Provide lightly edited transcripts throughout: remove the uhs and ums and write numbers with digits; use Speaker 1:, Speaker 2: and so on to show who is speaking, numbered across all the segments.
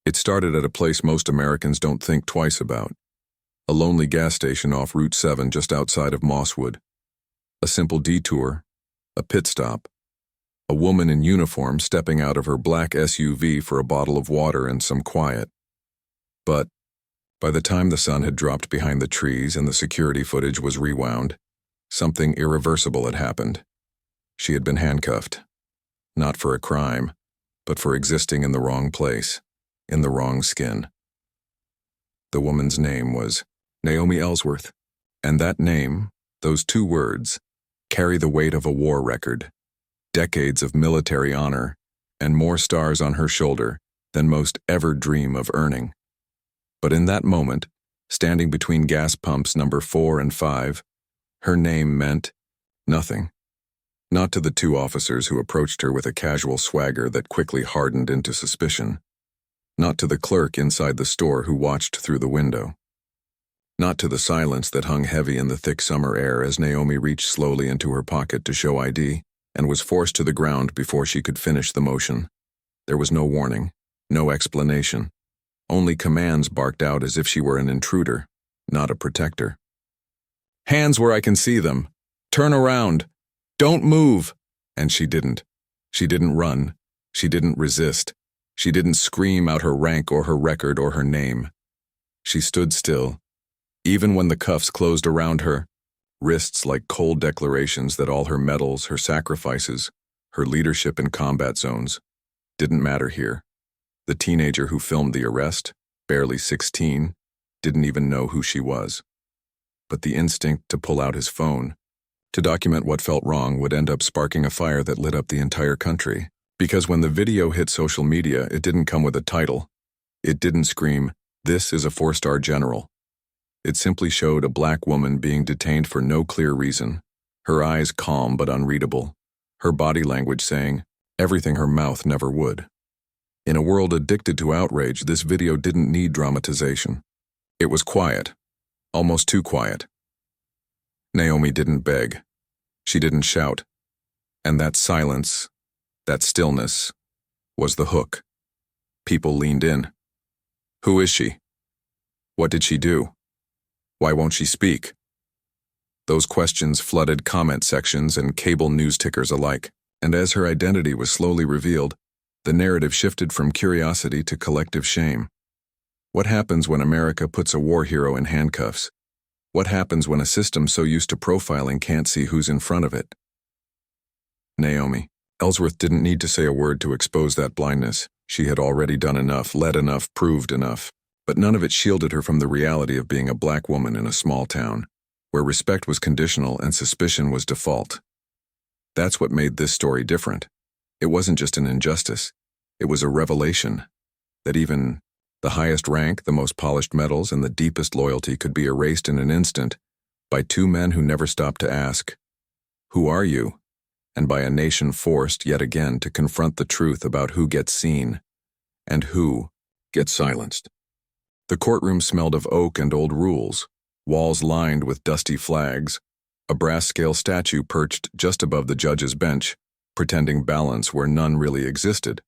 Speaker 1: It started at a place most Americans don't think twice about. A lonely gas station off Route 7 just outside of Mosswood. A simple detour, a pit stop, a woman in uniform stepping out of her black SUV for a bottle of water and some quiet. But by the time the sun had dropped behind the trees and the security footage was rewound, something irreversible had happened. She had been handcuffed. Not for a crime, but for existing in the wrong place, in the wrong skin. The woman's name was Naomi Ellsworth, and that name, those two words, carry the weight of a war record, decades of military honor, and more stars on her shoulder than most ever dream of earning. But in that moment, standing between gas pumps number 4 and 5, her name meant nothing. Not to the two officers who approached her with a casual swagger that quickly hardened into suspicion. Not to the clerk inside the store who watched through the window. Not to the silence that hung heavy in the thick summer air as Naomi reached slowly into her pocket to show ID and was forced to the ground before she could finish the motion. There was no warning, no explanation. Only commands barked out as if she were an intruder, not a protector. "Hands where I can see them. Turn around. Don't move." And she didn't. She didn't run. She didn't resist. She didn't scream out her rank or her record or her name. She stood still, even when the cuffs closed around her, wrists like cold declarations that all her medals, her sacrifices, her leadership in combat zones didn't matter here. The teenager who filmed the arrest, barely 16, didn't even know who she was. But the instinct to pull out his phone, to document what felt wrong, would end up sparking a fire that lit up the entire country. Because when the video hit social media, it didn't come with a title. It didn't scream, "This is a 4-star general." It simply showed a black woman being detained for no clear reason, her eyes calm but unreadable, her body language saying everything her mouth never would. In a world addicted to outrage, this video didn't need dramatization. It was quiet, almost too quiet. Naomi didn't beg. She didn't shout. And that silence, that stillness, was the hook. People leaned in. Who is she? What did she do? Why won't she speak? Those questions flooded comment sections and cable news tickers alike, and as her identity was slowly revealed, the narrative shifted from curiosity to collective shame. What happens when America puts a war hero in handcuffs? What happens when a system so used to profiling can't see who's in front of it? Naomi Ellsworth didn't need to say a word to expose that blindness. She had already done enough, led enough, proved enough. But none of it shielded her from the reality of being a black woman in a small town, where respect was conditional and suspicion was default. That's what made this story different. It wasn't just an injustice. It was a revelation that even the highest rank, the most polished medals, and the deepest loyalty could be erased in an instant by two men who never stopped to ask, "Who are you?" and by a nation forced yet again to confront the truth about who gets seen and who gets silenced. The courtroom smelled of oak and old rules, walls lined with dusty flags, a brass scale statue perched just above the judge's bench, pretending balance where none really existed.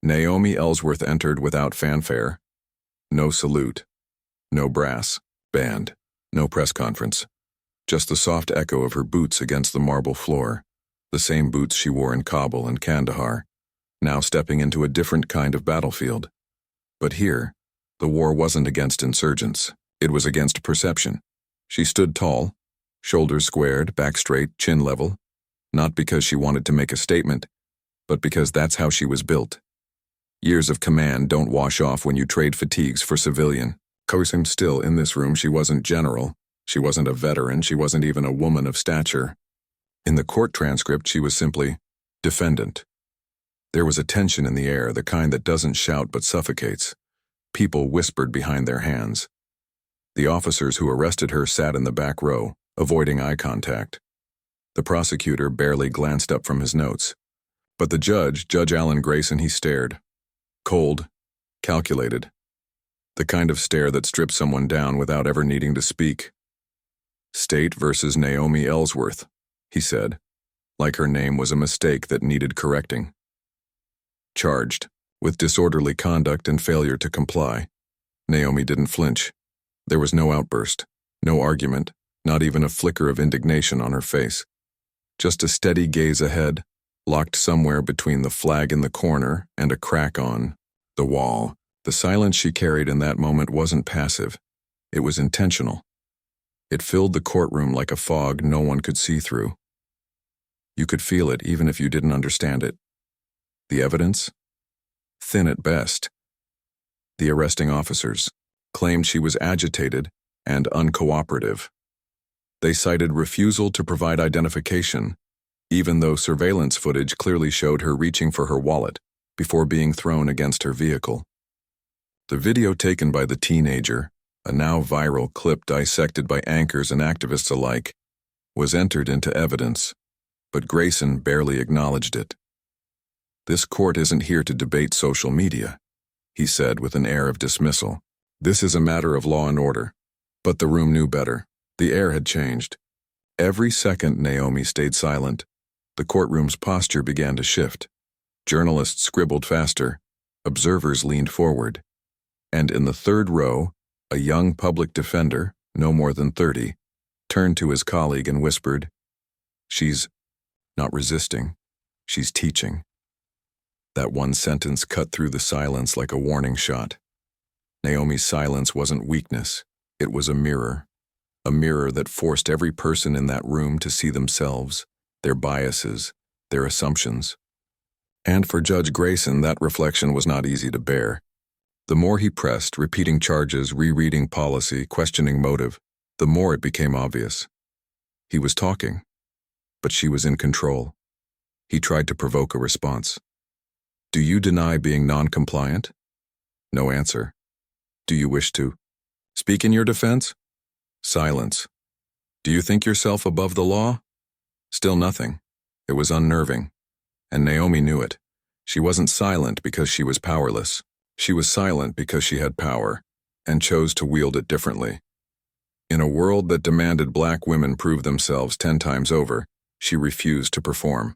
Speaker 1: Naomi Ellsworth entered without fanfare. No salute, no brass band, no press conference. Just the soft echo of her boots against the marble floor, the same boots she wore in Kabul and Kandahar, now stepping into a different kind of battlefield. But here, the war wasn't against insurgents. It was against perception. She stood tall, shoulders squared, back straight, chin level, not because she wanted to make a statement, but because that's how she was built. Years of command don't wash off when you trade fatigues for civilian. Coercing still in this room, she wasn't general, she wasn't a veteran, she wasn't even a woman of stature. In the court transcript, she was simply defendant. There was a tension in the air, the kind that doesn't shout but suffocates. People whispered behind their hands. The officers who arrested her sat in the back row, avoiding eye contact. The prosecutor barely glanced up from his notes. But the judge, Judge Alan Grayson, he stared. Cold, calculated. The kind of stare that strips someone down without ever needing to speak. State versus Naomi Ellsworth, he said, like her name was a mistake that needed correcting. Charged, with disorderly conduct and failure to comply. Naomi didn't flinch. There was no outburst, no argument, not even a flicker of indignation on her face. Just a steady gaze ahead, locked somewhere between the flag in the corner and a crack on the wall. The silence she carried in that moment wasn't passive. It was intentional. It filled the courtroom like a fog no one could see through. You could feel it even if you didn't understand it. The evidence? Thin at best. The arresting officers claimed she was agitated and uncooperative. They cited refusal to provide identification, even though surveillance footage clearly showed her reaching for her wallet before being thrown against her vehicle. The video taken by the teenager, a now viral clip dissected by anchors and activists alike, was entered into evidence, but Grayson barely acknowledged it. "This court isn't here to debate social media," he said with an air of dismissal. "This is a matter of law and order." But the room knew better. The air had changed. Every second Naomi stayed silent, the courtroom's posture began to shift. Journalists scribbled faster, observers leaned forward, and in the third row, a young public defender, no more than 30, turned to his colleague and whispered, "She's not resisting, she's teaching." That one sentence cut through the silence like a warning shot. Naomi's silence wasn't weakness, it was a mirror that forced every person in that room to see themselves, their biases, their assumptions. And for Judge Grayson, that reflection was not easy to bear. The more he pressed, repeating charges, rereading policy, questioning motive, the more it became obvious. He was talking, but she was in control. He tried to provoke a response. "Do you deny being non-compliant?" No answer. "Do you wish to speak in your defense?" Silence. "Do you think yourself above the law?" Still nothing. It was unnerving. And Naomi knew it. She wasn't silent because she was powerless. She was silent because she had power, and chose to wield it differently. In a world that demanded black women prove themselves 10 times over, she refused to perform.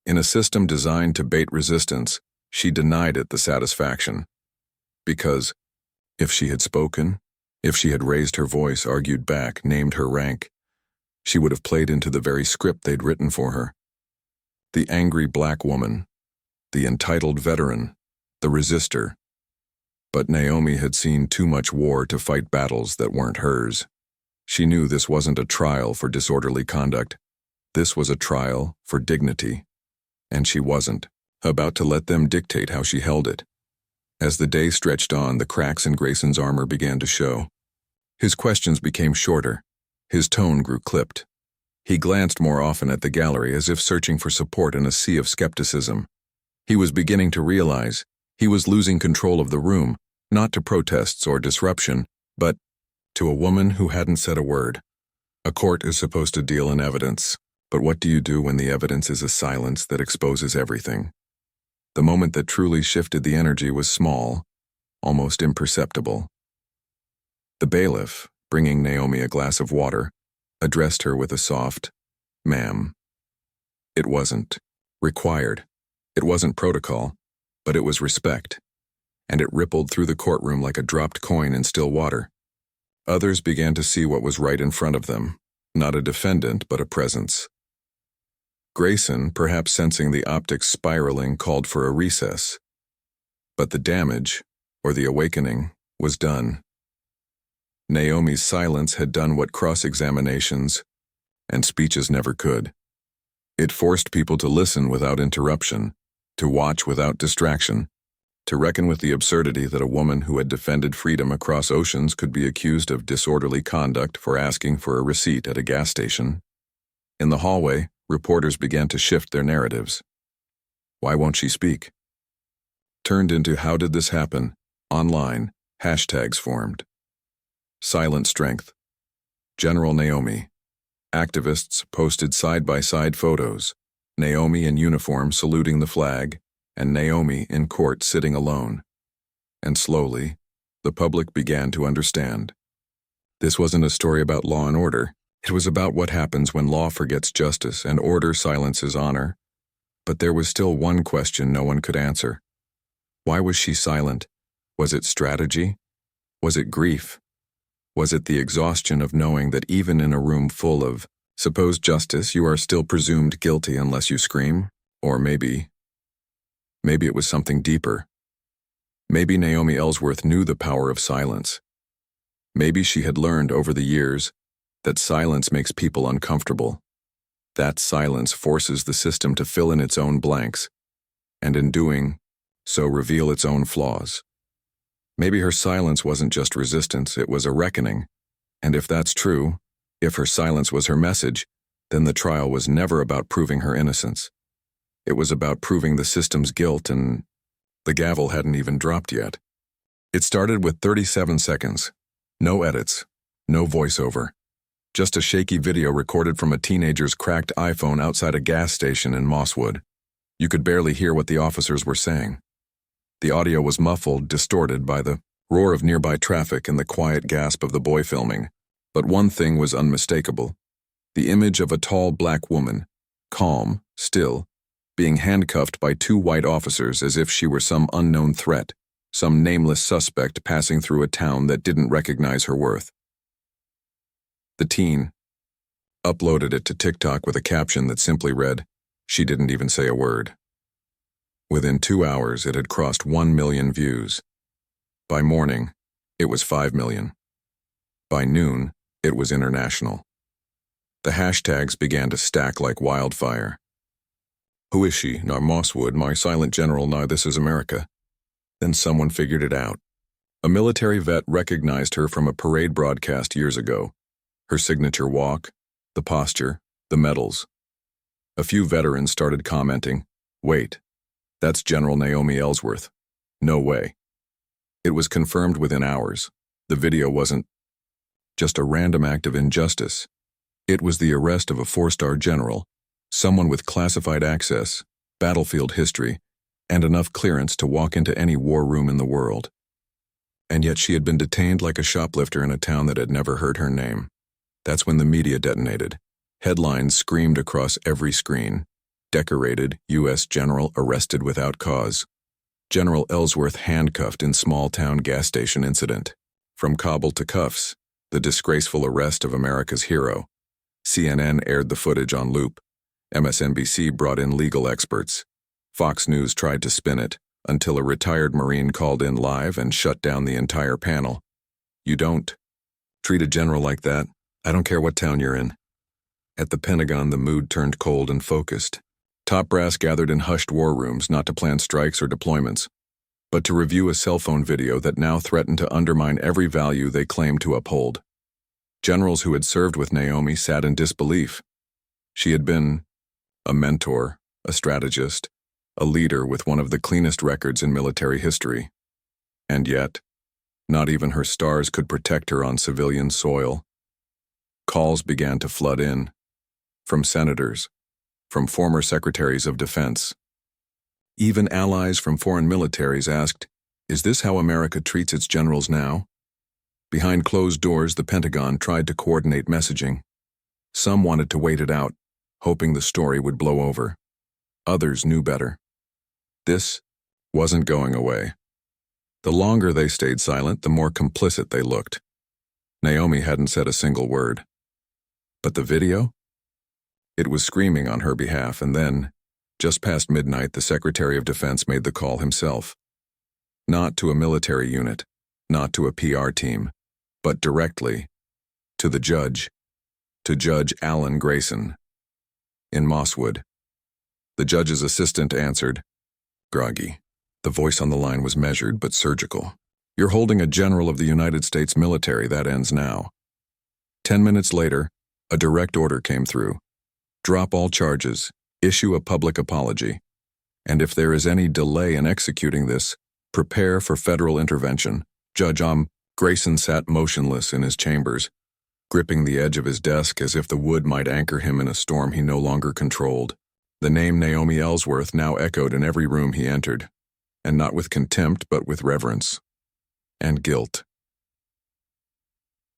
Speaker 1: In a system designed to bait resistance, she denied it the satisfaction. Because if she had spoken, if she had raised her voice, argued back, named her rank, she would have played into the very script they'd written for her. The angry black woman, the entitled veteran, the resistor. But Naomi had seen too much war to fight battles that weren't hers. She knew this wasn't a trial for disorderly conduct. This was a trial for dignity. And she wasn't about to let them dictate how she held it. As the day stretched on, the cracks in Grayson's armor began to show. His questions became shorter. His tone grew clipped. He glanced more often at the gallery as if searching for support in a sea of skepticism. He was beginning to realize he was losing control of the room, not to protests or disruption, but to a woman who hadn't said a word. A court is supposed to deal in evidence, but what do you do when the evidence is a silence that exposes everything? The moment that truly shifted the energy was small, almost imperceptible. The bailiff, bringing Naomi a glass of water, addressed her with a soft, "Ma'am." It wasn't required. It wasn't protocol, but it was respect, and it rippled through the courtroom like a dropped coin in still water. Others began to see what was right in front of them, not a defendant, but a presence. Grayson, perhaps sensing the optics spiraling, called for a recess. But the damage, or the awakening, was done. Naomi's silence had done what cross-examinations and speeches never could. It forced people to listen without interruption, to watch without distraction, to reckon with the absurdity that a woman who had defended freedom across oceans could be accused of disorderly conduct for asking for a receipt at a gas station. In the hallway, reporters began to shift their narratives. "Why won't she speak?" Turned into "How did this happen?" Online, hashtags formed. Silent strength. General Naomi. Activists posted side-by-side photos, Naomi in uniform saluting the flag, and Naomi in court sitting alone. And slowly, the public began to understand. This wasn't a story about law and order. It was about what happens when law forgets justice and order silences honor. But there was still one question no one could answer. Why was she silent? Was it strategy? Was it grief? Was it the exhaustion of knowing that even in a room full of supposed justice, you are still presumed guilty unless you scream? Or maybe it was something deeper. Maybe Naomi Ellsworth knew the power of silence. Maybe she had learned over the years that silence makes people uncomfortable. That silence forces the system to fill in its own blanks, and in doing so reveal its own flaws. Maybe her silence wasn't just resistance, it was a reckoning. And if that's true, if her silence was her message, then the trial was never about proving her innocence. It was about proving the system's guilt, and the gavel hadn't even dropped yet. It started with 37 seconds. No edits, no voiceover. Just a shaky video recorded from a teenager's cracked iPhone outside a gas station in Mosswood. You could barely hear what the officers were saying. The audio was muffled, distorted by the roar of nearby traffic and the quiet gasp of the boy filming. But one thing was unmistakable. The image of a tall black woman, calm, still, being handcuffed by two white officers as if she were some unknown threat, some nameless suspect passing through a town that didn't recognize her worth. The teen uploaded it to TikTok with a caption that simply read, "She didn't even say a word." Within 2 hours, it had crossed 1 million views. By morning, it was 5 million. By noon, it was international. The hashtags began to stack like wildfire. Who is she? Nar Mosswood, my silent general, nar this is America. Then someone figured it out. A military vet recognized her from a parade broadcast years ago. Her signature walk, the posture, the medals. A few veterans started commenting, "Wait, that's General Naomi Ellsworth. No way." It was confirmed within hours. The video wasn't just a random act of injustice. It was the arrest of a 4-star general, someone with classified access, battlefield history, and enough clearance to walk into any war room in the world. And yet she had been detained like a shoplifter in a town that had never heard her name. That's when the media detonated. Headlines screamed across every screen. Decorated U.S. general arrested without cause. General Ellsworth handcuffed in small-town gas station incident. From Kabul to cuffs, the disgraceful arrest of America's hero. CNN aired the footage on loop. MSNBC brought in legal experts. Fox News tried to spin it, until a retired Marine called in live and shut down the entire panel. You don't treat a general like that. I don't care what town you're in. At the Pentagon, the mood turned cold and focused. Top brass gathered in hushed war rooms not to plan strikes or deployments, but to review a cell phone video that now threatened to undermine every value they claimed to uphold. Generals who had served with Naomi sat in disbelief. She had been a mentor, a strategist, a leader with one of the cleanest records in military history. And yet, not even her stars could protect her on civilian soil. Calls began to flood in, from senators, from former secretaries of defense. Even allies from foreign militaries asked, "Is this how America treats its generals now?" Behind closed doors, the Pentagon tried to coordinate messaging. Some wanted to wait it out, hoping the story would blow over. Others knew better. This wasn't going away. The longer they stayed silent, the more complicit they looked. Naomi hadn't said a single word. But the video? It was screaming on her behalf, and then, just past midnight, the Secretary of Defense made the call himself. Not to a military unit, not to a PR team, but directly to the judge, to Judge Alan Grayson. In Mosswood. The judge's assistant answered, groggy. The voice on the line was measured but surgical. "You're holding a general of the United States military. That ends now." 10 minutes later, a direct order came through. Drop all charges, issue a public apology, and if there is any delay in executing this, prepare for federal intervention. Judge Grayson sat motionless in his chambers, gripping the edge of his desk as if the wood might anchor him in a storm he no longer controlled. The name Naomi Ellsworth now echoed in every room he entered, and not with contempt but with reverence and guilt.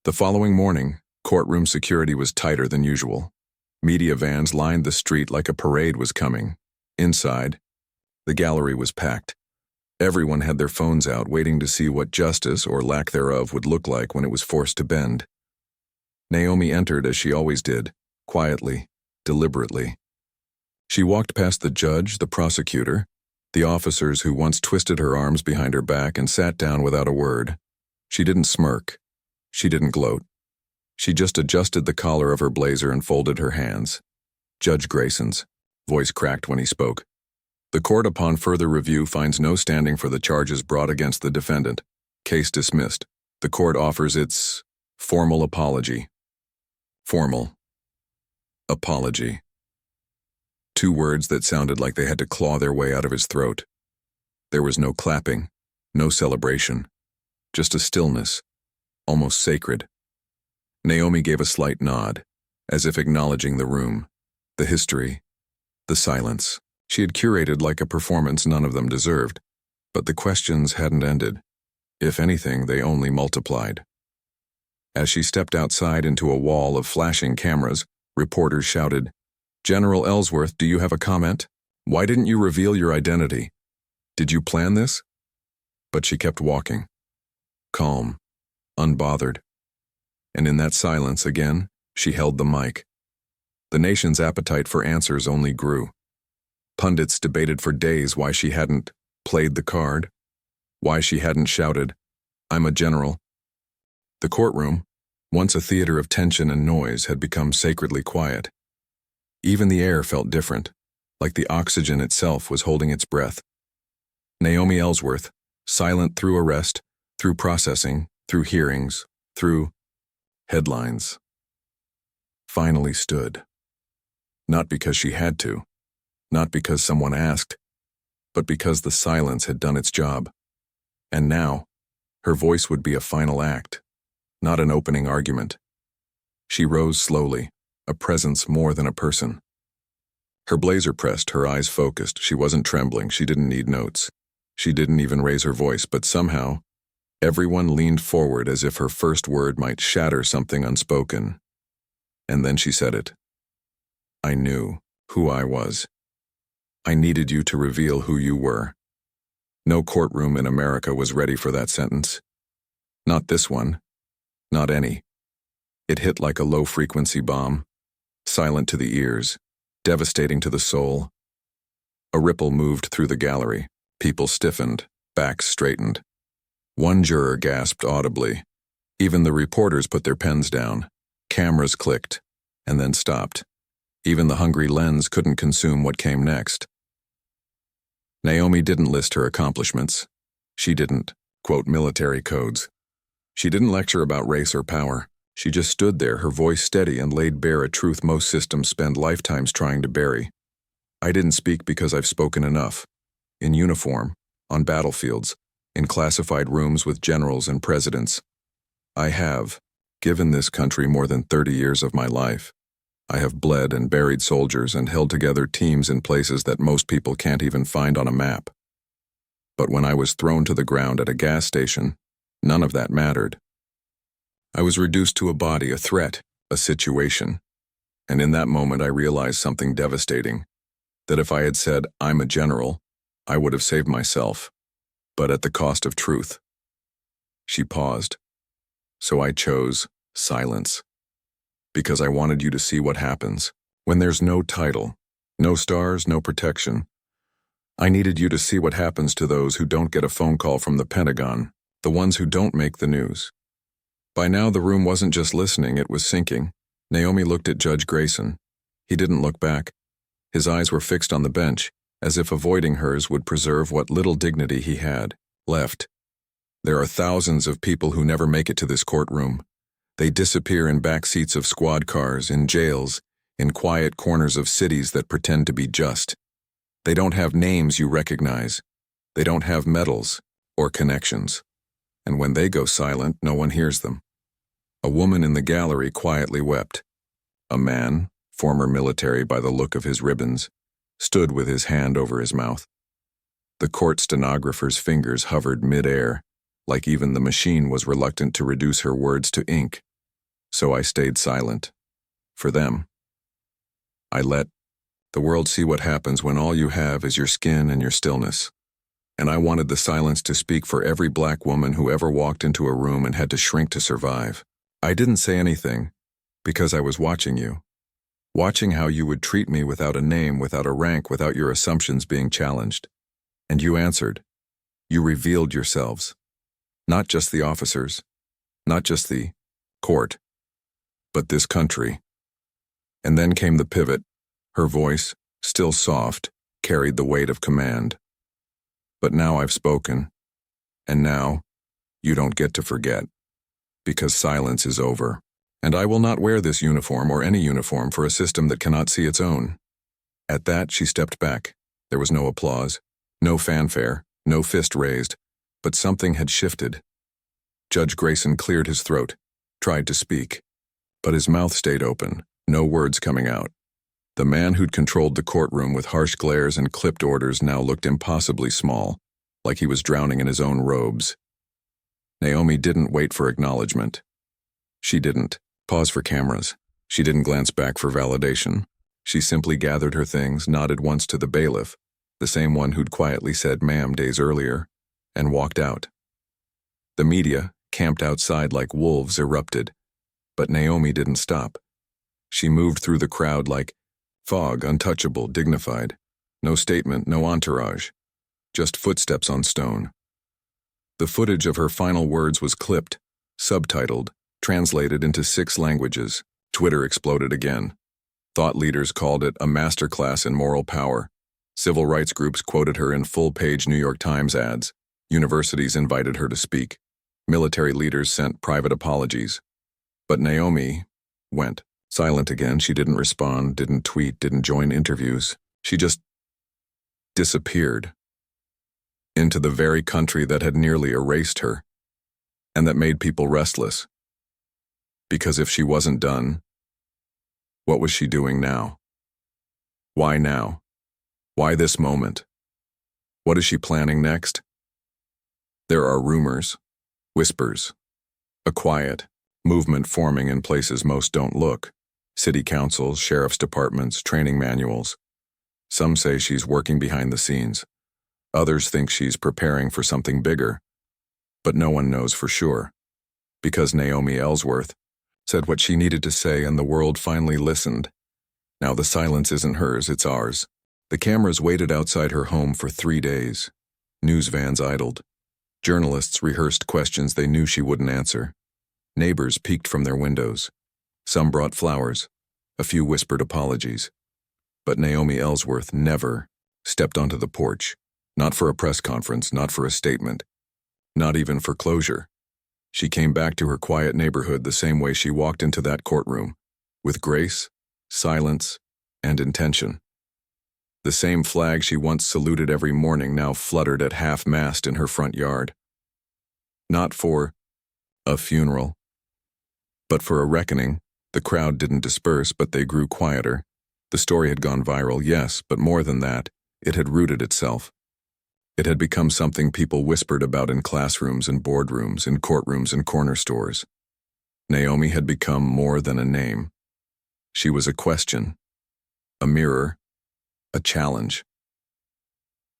Speaker 1: The following morning, courtroom security was tighter than usual. Media vans lined the street like a parade was coming. Inside, the gallery was packed. Everyone had their phones out, waiting to see what justice, or lack thereof, would look like when it was forced to bend. Naomi entered as she always did, quietly, deliberately. She walked past the judge, the prosecutor, the officers who once twisted her arms behind her back, and sat down without a word. She didn't smirk. She didn't gloat. She just adjusted the collar of her blazer and folded her hands. Judge Grayson's voice cracked when he spoke. The court, upon further review, finds no standing for the charges brought against the defendant. Case dismissed. The court offers its formal apology. Formal apology. Two words that sounded like they had to claw their way out of his throat. There was no clapping, no celebration, just a stillness, almost sacred. Naomi gave a slight nod, as if acknowledging the room, the history, the silence. She had curated like a performance none of them deserved, but the questions hadn't ended. If anything, they only multiplied. As she stepped outside into a wall of flashing cameras, reporters shouted, "General Ellsworth, do you have a comment? Why didn't you reveal your identity? Did you plan this?" But she kept walking, calm, unbothered. And in that silence again, she held the mic. The nation's appetite for answers only grew. Pundits debated for days why she hadn't played the card, why she hadn't shouted, "I'm a general." The courtroom, once a theater of tension and noise, had become sacredly quiet. Even the air felt different, like the oxygen itself was holding its breath. Naomi Ellsworth, silent through arrest, through processing, through hearings, through headlines, finally stood. Not because she had to, not because someone asked, but because the silence had done its job. And now, her voice would be a final act, not an opening argument. She rose slowly, a presence more than a person. Her blazer pressed, her eyes focused. She wasn't trembling, she didn't need notes. She didn't even raise her voice, but somehow, everyone leaned forward as if her first word might shatter something unspoken. And then she said it. "I knew who I was. I needed you to reveal who you were." No courtroom in America was ready for that sentence. Not this one. Not any. It hit like a low-frequency bomb, silent to the ears, devastating to the soul. A ripple moved through the gallery. People stiffened, backs straightened. One juror gasped audibly. Even the reporters put their pens down. Cameras clicked, and then stopped. Even the hungry lens couldn't consume what came next. Naomi didn't list her accomplishments. She didn't quote military codes. She didn't lecture about race or power. She just stood there, her voice steady, and laid bare a truth most systems spend lifetimes trying to bury. "I didn't speak because I've spoken enough. In uniform, on battlefields, in classified rooms with generals and presidents. I have given this country more than 30 years of my life. I have bled and buried soldiers and held together teams in places that most people can't even find on a map. But when I was thrown to the ground at a gas station, none of that mattered. I was reduced to a body, a threat, a situation. And in that moment I realized something devastating, that if I had said, 'I'm a general,' I would have saved myself, but at the cost of truth." She paused. "So I chose silence. Because I wanted you to see what happens when there's no title, no stars, no protection. I needed you to see what happens to those who don't get a phone call from the Pentagon, the ones who don't make the news." By now the room wasn't just listening, it was sinking. Naomi looked at Judge Grayson. He didn't look back. His eyes were fixed on the bench, as if avoiding hers would preserve what little dignity he had left. There are thousands of people who never make it to this courtroom. They disappear in back seats of squad cars, in jails, in quiet corners of cities that pretend to be just. They don't have names you recognize. They don't have medals or connections. And when they go silent, no one hears them. A woman in the gallery quietly wept. A man, former military by the look of his ribbons, stood with his hand over his mouth. The court stenographer's fingers hovered mid-air, like even the machine was reluctant to reduce her words to ink. So I stayed silent. For them. I let the world see what happens when all you have is your skin and your stillness. and I wanted the silence to speak for every black woman who ever walked into a room and had to shrink to survive. I didn't say anything, because I was watching you. Watching how you would treat me without a name, without a rank, without your assumptions being challenged. And you answered. You revealed yourselves. Not just the officers, not just the court, but this country. And then came the pivot. Her voice, still soft, carried the weight of command. But now I've spoken, and now you don't get to forget, because silence is over. And I will not wear this uniform or any uniform for a system that cannot see its own. At that, she stepped back. There was no applause, no fanfare, no fist raised, but something had shifted. Judge Grayson cleared his throat, tried to speak, but his mouth stayed open, no words coming out. The man who'd controlled the courtroom with harsh glares and clipped orders now looked impossibly small, like he was drowning in his own robes. Naomi didn't wait for acknowledgement. She didn't pause for cameras. She didn't glance back for validation. She simply gathered her things, nodded once to the bailiff, the same one who'd quietly said ma'am days earlier, and walked out. The media, camped outside like wolves, erupted, but Naomi didn't stop. She moved through the crowd like fog, untouchable, dignified. No statement, no entourage, just footsteps on stone. The footage of her final words was clipped, subtitled, translated into 6 languages. Twitter exploded again. Thought leaders called it a masterclass in moral power. Civil rights groups quoted her in full-page New York Times ads. Universities invited her to speak. Military leaders sent private apologies. But Naomi went silent again. She didn't respond, didn't tweet, didn't join interviews. She just disappeared into the very country that had nearly erased her, and that made people restless. Because if she wasn't done, what was she doing now? Why now? Why this moment? What is she planning next? There are rumors, whispers, a quiet movement forming in places most don't look. City councils, sheriff's departments, training manuals. Some say she's working behind the scenes. Others think she's preparing for something bigger. But no one knows for sure. Because Naomi Ellsworth said what she needed to say and the world finally listened. Now the silence isn't hers, it's ours. The cameras waited outside her home for 3 days. News vans idled. Journalists rehearsed questions they knew she wouldn't answer. Neighbors peeked from their windows. Some brought flowers. A few whispered apologies. But Naomi Ellsworth never stepped onto the porch. Not for a press conference, not for a statement. Not even for closure. She came back to her quiet neighborhood the same way she walked into that courtroom, with grace, silence, and intention. The same flag she once saluted every morning now fluttered at half-mast in her front yard. Not for a funeral, but for a reckoning. The crowd didn't disperse, but they grew quieter. The story had gone viral, yes, but more than that, it had rooted itself. It had become something people whispered about in classrooms and boardrooms, in courtrooms and corner stores. Naomi had become more than a name. She was a question, a mirror, a challenge.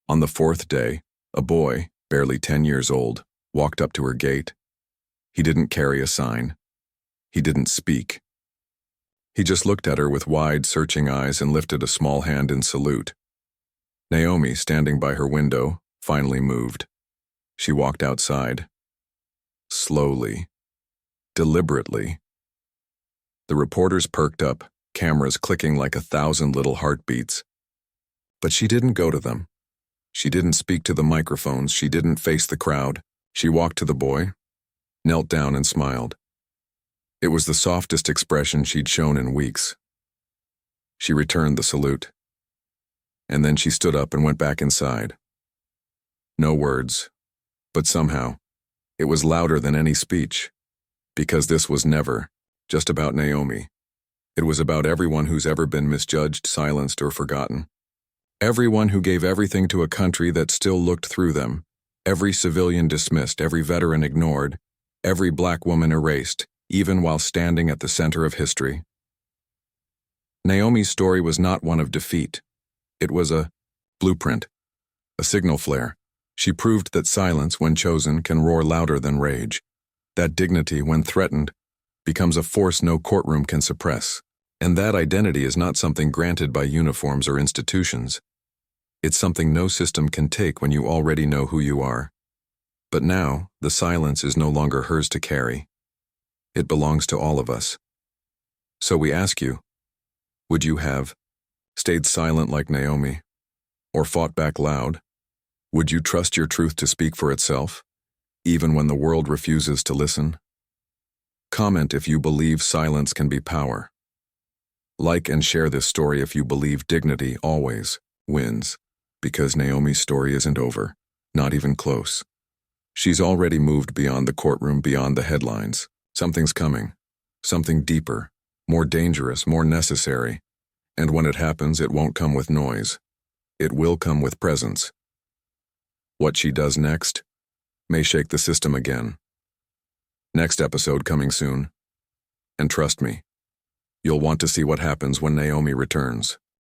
Speaker 1: On the 4th day, a boy, barely 10 years old, walked up to her gate. He didn't carry a sign. He didn't speak. He just looked at her with wide, searching eyes and lifted a small hand in salute. Naomi, standing by her window, finally moved. She walked outside. Slowly. Deliberately. The reporters perked up, cameras clicking like 1,000 little heartbeats. But she didn't go to them. She didn't speak to the microphones. She didn't face the crowd. She walked to the boy, knelt down and smiled. It was the softest expression she'd shown in weeks. She returned the salute. And then she stood up and went back inside. No words, but somehow, it was louder than any speech, because this was never just about Naomi. It was about everyone who's ever been misjudged, silenced, or forgotten. Everyone who gave everything to a country that still looked through them, every civilian dismissed, every veteran ignored, every black woman erased, even while standing at the center of history. Naomi's story was not one of defeat. It was a blueprint, a signal flare, She proved that silence, when chosen, can roar louder than rage. That dignity, when threatened, becomes a force no courtroom can suppress. And that identity is not something granted by uniforms or institutions. It's something no system can take when you already know who you are. But now, the silence is no longer hers to carry. It belongs to all of us. So we ask you, would you have stayed silent like Naomi, or fought back loud? Would you trust your truth to speak for itself, even when the world refuses to listen? Comment if you believe silence can be power. Like and share this story if you believe dignity always wins, because Naomi's story isn't over, not even close. She's already moved beyond the courtroom, beyond the headlines. Something's coming, something deeper, more dangerous, more necessary. And when it happens, it won't come with noise. It will come with presence. What she does next may shake the system again. Next episode coming soon. And trust me, you'll want to see what happens when Naomi returns.